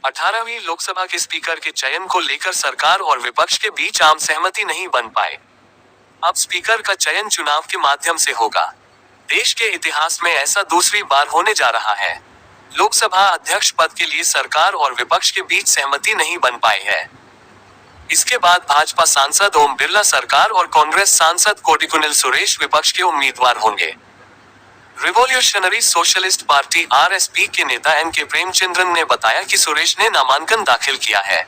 18वीं लोकसभा के स्पीकर के चयन को लेकर सरकार और विपक्ष के बीच आम सहमति नहीं बन पाए। अब स्पीकर का चयन चुनाव के माध्यम से होगा। देश के इतिहास में ऐसा दूसरी बार होने जा रहा है। लोकसभा अध्यक्ष पद के लिए सरकार और विपक्ष के बीच सहमति नहीं बन पाई है। इसके बाद भाजपा सांसद ओम बिरला सरकार और कांग्रेस सांसद कोडिकुनिल सुरेश विपक्ष के उम्मीदवार होंगे। रिवॉल्यूशनरी सोशलिस्ट पार्टी (आरएसपी) के नेता एन.के. प्रेमचंद्रन ने बताया कि सुरेश ने नामांकन दाखिल किया है।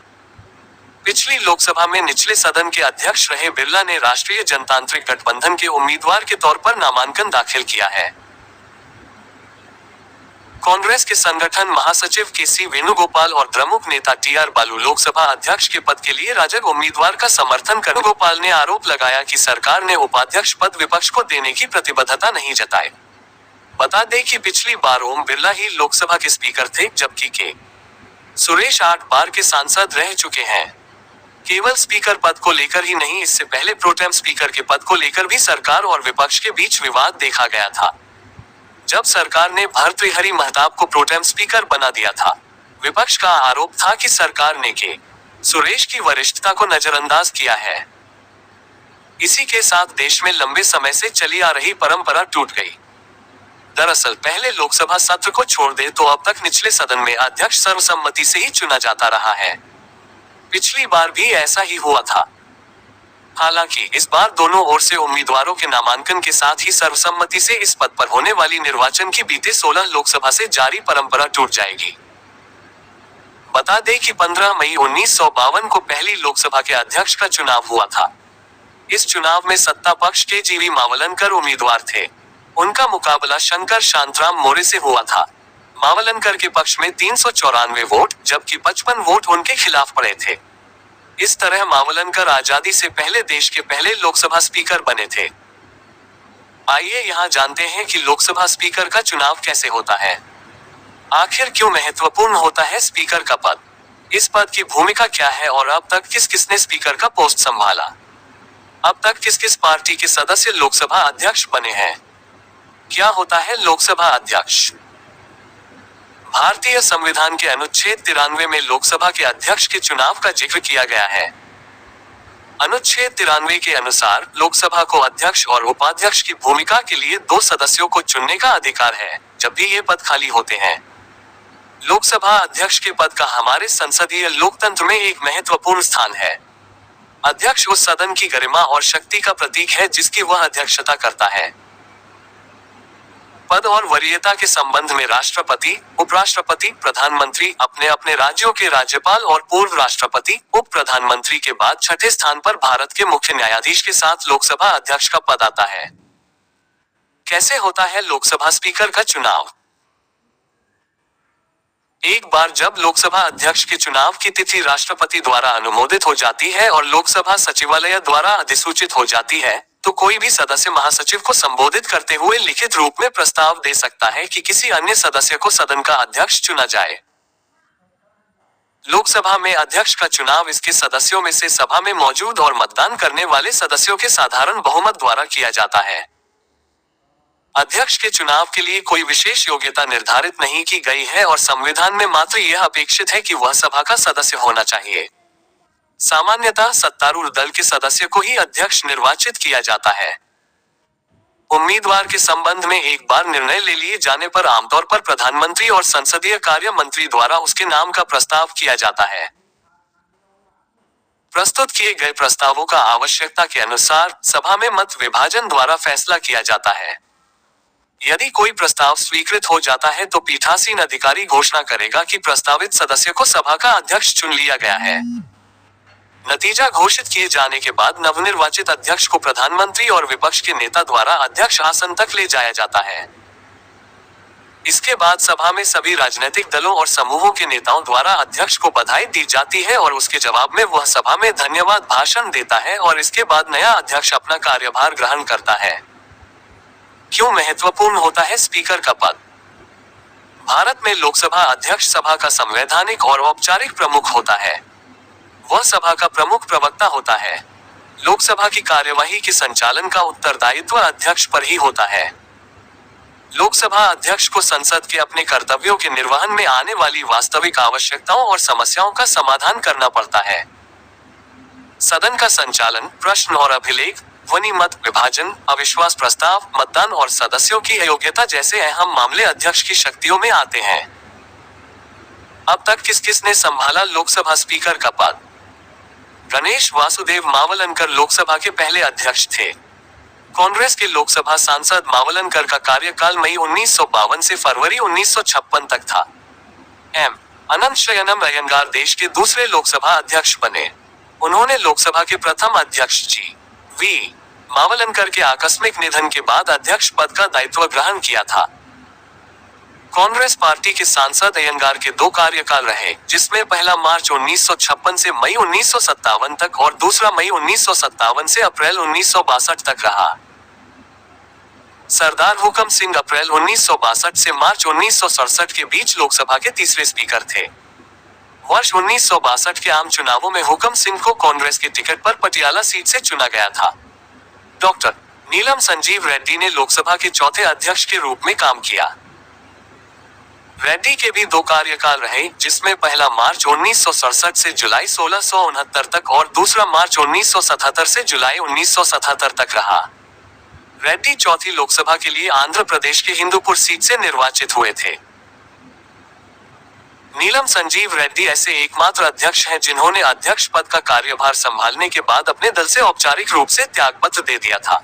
पिछली लोकसभा में निचले सदन के अध्यक्ष रहे बिरला ने राष्ट्रीय जनतांत्रिक गठबंधन के उम्मीदवार के तौर पर नामांकन दाखिल किया है। कांग्रेस के संगठन महासचिव के.सी. वेणुगोपाल और द्रमुक नेता टी.आर. बालू लोकसभा अध्यक्ष के पद के लिए राजग उम्मीदवार का समर्थन कर गोपाल ने आरोप लगाया कि सरकार ने उपाध्यक्ष पद विपक्ष को देने की प्रतिबद्धता नहीं जताई। बता दें कि पिछली बार ओम बिरला ही लोकसभा के स्पीकर थे, जबकि के. सुरेश 8 बार के सांसद रह चुके हैं। केवल स्पीकर पद को लेकर ही नहीं, इससे पहले प्रोटेम स्पीकर के पद को लेकर भी सरकार और विपक्ष के बीच विवाद देखा गया था। जब सरकार ने भर्तृहरि महताब को प्रोटेम स्पीकर बना दिया था, विपक्ष का आरोप था कि सरकार ने के. सुरेश की वरिष्ठता को नजरअंदाज किया है। इसी के साथ देश में लंबे समय से चली आ रही परंपरा टूट गई। दरअसल पहले लोकसभा सत्र को छोड़ दे तो अब तक निचले सदन में अध्यक्ष सर्वसम्मति से ही चुना जाता रहा है। पिछली बार भी ऐसा ही हुआ था। हालांकि इस बार दोनों ओर से उम्मीदवारों के नामांकन के साथ ही सर्वसम्मति से इस पद पर होने वाली निर्वाचन की बीते 16 लोकसभा से जारी परंपरा टूट जाएगी। बता दें कि 15 मई 1952 को पहली लोकसभा के अध्यक्ष का चुनाव हुआ था। इस चुनाव में सत्ता पक्ष के जी.वी. मावलनकर उम्मीदवार थे। उनका मुकाबला शंकर शांतराम मोरे से हुआ था। मावलनकर के पक्ष में 394 वोट, जबकि 55 वोट उनके खिलाफ पड़े थे। इस तरह मावलनकर आजादी से पहले देश के पहले लोकसभा स्पीकर बने थे। आइए यहाँ जानते हैं कि लोकसभा स्पीकर का चुनाव कैसे होता है। आखिर क्यों महत्वपूर्ण होता है स्पीकर का पद? इस पद की भूमिका क्या है और अब तक किस किसने स्पीकर का पोस्ट संभाला? अब तक किस किस पार्टी के सदस्य लोकसभा अध्यक्ष बने हैं? क्या होता है लोकसभा अध्यक्ष? भारतीय संविधान के अनुच्छेद 93 में लोकसभा के अध्यक्ष के चुनाव का जिक्र किया गया है। अनुच्छेद 93 के अनुसार लोकसभा को अध्यक्ष और उपाध्यक्ष की भूमिका के लिए 2 सदस्यों को चुनने का अधिकार है, जब भी ये पद खाली होते हैं। लोकसभा अध्यक्ष के पद का हमारे संसदीय लोकतंत्र में एक महत्वपूर्ण स्थान है। अध्यक्ष उस सदन की गरिमा और शक्ति का प्रतीक है जिसकी वह अध्यक्षता करता है। पद और वरीयता के संबंध में राष्ट्रपति, उपराष्ट्रपति, प्रधानमंत्री, अपने अपने राज्यों के राज्यपाल और पूर्व राष्ट्रपति, उप प्रधानमंत्री के बाद छठे स्थान पर भारत के मुख्य न्यायाधीश के साथ लोकसभा अध्यक्ष का पद आता है। कैसे होता है लोकसभा स्पीकर का चुनाव? एक बार जब लोकसभा अध्यक्ष के चुनाव की तिथि राष्ट्रपति द्वारा अनुमोदित हो जाती है और लोकसभा सचिवालय द्वारा अधिसूचित हो जाती है, तो कोई भी सदस्य महासचिव को संबोधित करते हुए लिखित रूप में प्रस्ताव दे सकता है कि किसी अन्य सदस्य को सदन का अध्यक्ष चुना जाए। लोकसभा में अध्यक्ष का चुनाव इसके सदस्यों में से सभा में मौजूद और मतदान करने वाले सदस्यों के साधारण बहुमत द्वारा किया जाता है। अध्यक्ष के चुनाव के लिए कोई विशेष योग्यता निर्धारित नहीं की गई है और संविधान में मात्र यह अपेक्षित है कि वह सभा का सदस्य होना चाहिए। सामान्यतः सत्तारूढ़ दल के सदस्य को ही अध्यक्ष निर्वाचित किया जाता है। उम्मीदवार के संबंध में एक बार निर्णय ले लिए जाने पर आमतौर पर प्रधानमंत्री और संसदीय कार्य मंत्री द्वारा उसके नाम का प्रस्ताव किया जाता है। प्रस्तुत किए गए प्रस्तावों का आवश्यकता के अनुसार सभा में मत विभाजन द्वारा फैसला किया जाता है। यदि कोई प्रस्ताव स्वीकृत हो जाता है तो पीठासीन अधिकारी घोषणा करेगा कि प्रस्तावित सदस्य को सभा का अध्यक्ष चुन लिया गया है। नतीजा घोषित किए जाने के बाद नवनिर्वाचित अध्यक्ष को प्रधानमंत्री और विपक्ष के नेता द्वारा अध्यक्ष आसन तक ले जाया जाता है। इसके बाद सभा में सभी राजनीतिक दलों और समूहों के नेताओं द्वारा अध्यक्ष को बधाई दी जाती है और उसके जवाब में वह सभा में धन्यवाद भाषण देता है और इसके बाद नया अध्यक्ष अपना कार्यभार ग्रहण करता है। क्यों महत्वपूर्ण होता है स्पीकर का पद? भारत में लोकसभा अध्यक्ष सभा का संवैधानिक और औपचारिक प्रमुख होता है। वह सभा का प्रमुख प्रवक्ता होता है। लोकसभा की कार्यवाही के संचालन का उत्तरदायित्व अध्यक्ष पर ही होता है। लोकसभा अध्यक्ष को संसद के अपने कर्तव्यों के निर्वहन में आने वाली वास्तविक आवश्यकताओं और समस्याओं का समाधान करना पड़ता है। सदन का संचालन, प्रश्न और अभिलेख, ध्वनि मत विभाजन, अविश्वास प्रस्ताव, मतदान और सदस्यों की अयोग्यता जैसे अहम मामले अध्यक्ष की शक्तियों में आते हैं। अब तक किस किस ने संभाला लोकसभा स्पीकर का पद? गणेश वासुदेव मावलनकर लोकसभा के पहले अध्यक्ष थे। कांग्रेस के लोकसभा सांसद मावलनकर का कार्यकाल मई 1952 से फरवरी 1956 तक था। एम अनंत शयनम अयंगार देश के दूसरे लोकसभा अध्यक्ष बने। उन्होंने लोकसभा के प्रथम अध्यक्ष जी वी मावलनकर के आकस्मिक निधन के बाद अध्यक्ष पद का दायित्व ग्रहण किया था। कांग्रेस पार्टी के सांसद अयंगार के 2 कार्यकाल रहे, जिसमें पहला मार्च 1956 से मई 1957 तक और दूसरा मई 1957 से अप्रैल 1962 तक रहा। सरदार हुकम सिंह अप्रैल 1962 से मार्च 1967 के बीच लोकसभा के तीसरे स्पीकर थे। वर्ष 1962 के आम चुनावों में हुकम सिंह को कांग्रेस के टिकट पर पटियाला सीट से चुना गया था। डॉक्टर नीलम संजीव रेड्डी ने लोकसभा के चौथे अध्यक्ष के रूप में काम किया। रेड्डी के भी 2 कार्यकाल रहे, जिसमें पहला मार्च 1967 से जुलाई 1669 तक और दूसरा मार्च 1977 से जुलाई 1977 तक रहा। रेड्डी चौथी लोकसभा के लिए आंध्र प्रदेश के हिंदूपुर सीट से निर्वाचित हुए थे। नीलम संजीव रेड्डी ऐसे एकमात्र अध्यक्ष हैं जिन्होंने अध्यक्ष पद का कार्यभार संभालने के बाद अपने दल से औपचारिक रूप से त्यागपत्र दे दिया था।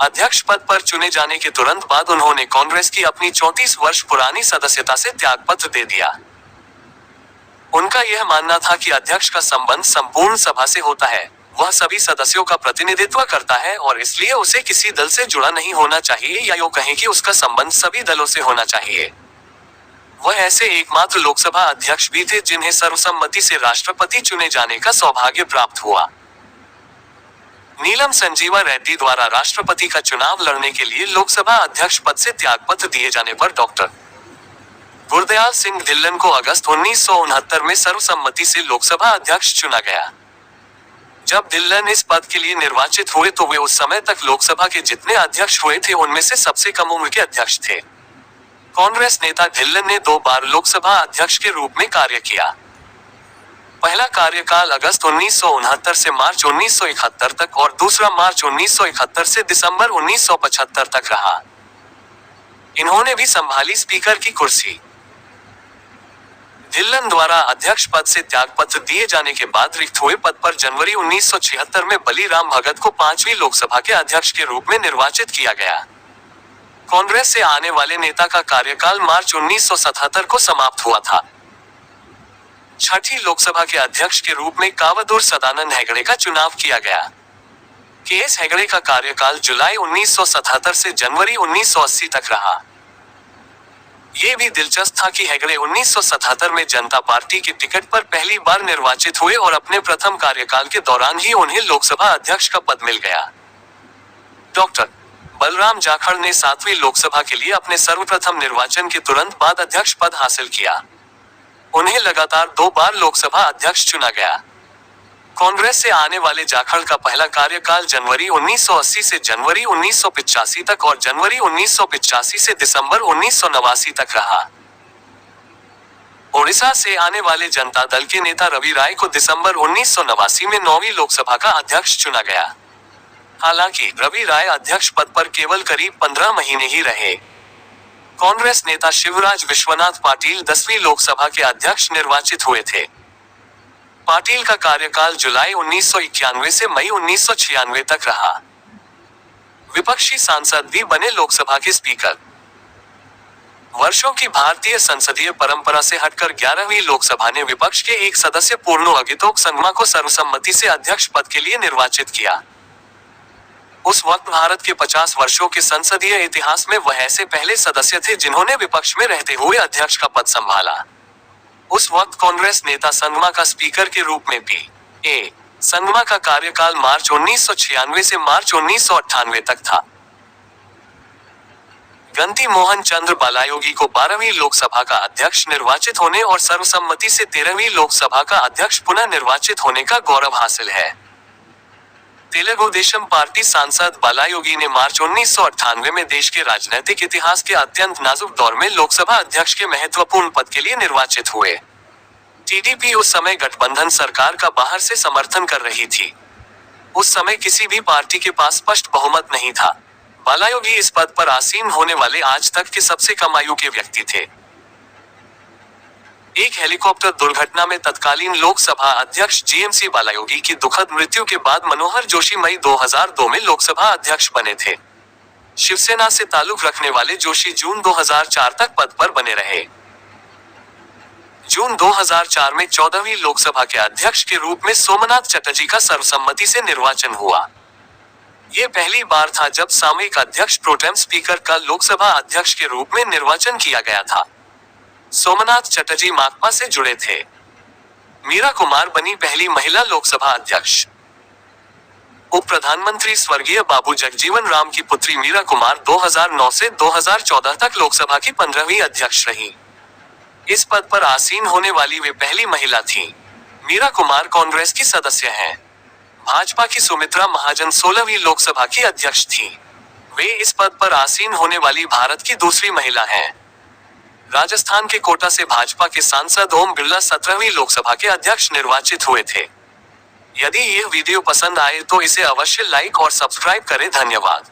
अध्यक्ष पद पर चुने जाने के तुरंत बाद उन्होंने कांग्रेस की अपनी 34 वर्ष पुरानी सदस्यता से त्यागपत्र दे दिया। उनका यह मानना था कि अध्यक्ष का संबंध संपूर्ण सभा से होता है, वह सभी सदस्यों का प्रतिनिधित्व करता है और इसलिए उसे किसी दल से जुड़ा नहीं होना चाहिए, या यूं कहें कि उसका संबंध सभी दलों से होना चाहिए। वह ऐसे एकमात्र लोकसभा अध्यक्ष भी थे जिन्हें सर्वसम्मति से राष्ट्रपति चुने जाने का सौभाग्य प्राप्त हुआ। नीलम संजीवा रेड्डी द्वारा राष्ट्रपति का चुनाव लड़ने के लिए लोकसभा अध्यक्ष पद से त्यागपत्र दिए जाने पर डॉक्टर गुरदयाल सिंह ढिल्लन को अगस्त 1969 में सर्वसम्मति से लोकसभा अध्यक्ष चुना गया। जब ढिल्लन इस पद के लिए निर्वाचित हुए तो वे उस समय तक लोकसभा के जितने अध्यक्ष हुए थे उनमें से सबसे कम उम्र के अध्यक्ष थे। कांग्रेस नेता ढिल्लन ने 2 बार लोकसभा अध्यक्ष के रूप में कार्य किया। पहला कार्यकाल अगस्त 1969 से मार्च 1971 तक और दूसरा मार्च 1971 से दिसंबर 1975 तक रहा। इन्होंने भी संभाली स्पीकर की कुर्सी। ढिल्लन द्वारा अध्यक्ष पद से त्यागपत्र दिए जाने के बाद रिक्त हुए पद पर जनवरी 1976 में बलीराम भगत को 5वीं लोकसभा के अध्यक्ष के रूप में निर्वाचित किया गया। कांग्रेस से आने वाले नेता का कार्यकाल मार्च 1977 को समाप्त हुआ था। 6ठी लोकसभा के अध्यक्ष के रूप में कावदूर सदानंद हेगड़े का चुनाव किया गया। के.एस. हेगड़े का कार्यकाल जुलाई 1977 से जनवरी 1980 तक रहा। ये भी दिलचस्प था कि हेगड़े 1977 में जनता पार्टी के टिकट पर पहली बार निर्वाचित हुए और अपने प्रथम कार्यकाल के दौरान ही उन्हें लोकसभा अध्यक्ष का पद मिल गया। डॉक्टर बलराम जाखड़ ने 7वीं लोकसभा के लिए अपने सर्वप्रथम निर्वाचन के तुरंत बाद अध्यक्ष पद हासिल किया। उन्हें लगातार 2 बार लोकसभा अध्यक्ष चुना गया। कांग्रेस से आने वाले जाखड़ का पहला कार्यकाल जनवरी 1980 से जनवरी 1985 तक और जनवरी 1985 से दिसंबर 1989 तक रहा। ओडिशा से आने वाले जनता दल के नेता रवि राय को दिसंबर 1989 में 9वीं लोकसभा का अध्यक्ष चुना गया। हालांकि रवि राय अध्यक्ष पद पर केवल करीब 15 महीने ही रहे। कांग्रेस नेता शिवराज विश्वनाथ पाटिल 10वीं लोकसभा के अध्यक्ष निर्वाचित हुए थे। पाटिल का कार्यकाल जुलाई 1991 से मई 1996 तक रहा। विपक्षी सांसद भी बने लोकसभा के स्पीकर। वर्षों की भारतीय संसदीय परंपरा से हटकर 11वीं लोकसभा ने विपक्ष के एक सदस्य पूर्णो अगितोक संगमा को सर्वसम्मति से अध्यक्ष पद के लिए निर्वाचित किया। उस वक्त भारत के 50 वर्षों के संसदीय इतिहास में वह ऐसे पहले सदस्य थे जिन्होंने विपक्ष में रहते हुए अध्यक्ष का पद संभाला। उस वक्त कांग्रेस नेता संगमा का स्पीकर के रूप में पी.ए. संगमा का कार्यकाल मार्च 1996 से मार्च 1998 तक था। गंती मोहन चंद्र बालायोगी को 12वीं लोकसभा का अध्यक्ष निर्वाचित होने और सर्वसम्मति से 13वीं लोकसभा का अध्यक्ष पुनः निर्वाचित होने का गौरव हासिल है। तेलुगु देशम पार्टी सांसद बालायोगी ने मार्च 1998 में देश के राजनीतिक इतिहास के अत्यंत नाजुक दौर में लोकसभा अध्यक्ष के महत्वपूर्ण पद के लिए निर्वाचित हुए। टीडीपी उस समय गठबंधन सरकार का बाहर से समर्थन कर रही थी। उस समय किसी भी पार्टी के पास स्पष्ट बहुमत नहीं था। बालायोगी इस पद पर आसीन होने वाले आज तक के सबसे कम आयु के व्यक्ति थे। एक हेलीकॉप्टर दुर्घटना में तत्कालीन लोकसभा अध्यक्ष जीएमसी बालायोगी की दुखद मृत्यु के बाद मनोहर जोशी मई 2002 में लोकसभा अध्यक्ष बने थे। शिवसेना से ताल्लुक रखने वाले जोशी जून 2004 तक पद पर बने रहे। जून 2004 में 14वीं लोकसभा के अध्यक्ष के रूप में सोमनाथ चटर्जी का सर्वसम्मति से निर्वाचन हुआ। ये पहली बार था जब सामयिक अध्यक्ष प्रोटेम स्पीकर का लोकसभा अध्यक्ष के रूप में निर्वाचन किया गया था। सोमनाथ चटर्जी माकपा से जुड़े थे। मीरा कुमार बनी पहली महिला लोकसभा अध्यक्ष। उप प्रधानमंत्री स्वर्गीय बाबू जगजीवन राम की पुत्री मीरा कुमार 2009 से 2014 तक लोकसभा की 15वीं अध्यक्ष रही। इस पद पर आसीन होने वाली वे पहली महिला थीं। मीरा कुमार कांग्रेस की सदस्य हैं। भाजपा की सुमित्रा महाजन 16वीं लोकसभा की अध्यक्ष थीं। वे इस पद पर आसीन होने वाली भारत की दूसरी महिला हैं। राजस्थान के कोटा से भाजपा के सांसद ओम बिरला 17वीं लोकसभा के अध्यक्ष निर्वाचित हुए थे। यदि यह वीडियो पसंद आए तो इसे अवश्य लाइक और सब्सक्राइब करें। धन्यवाद।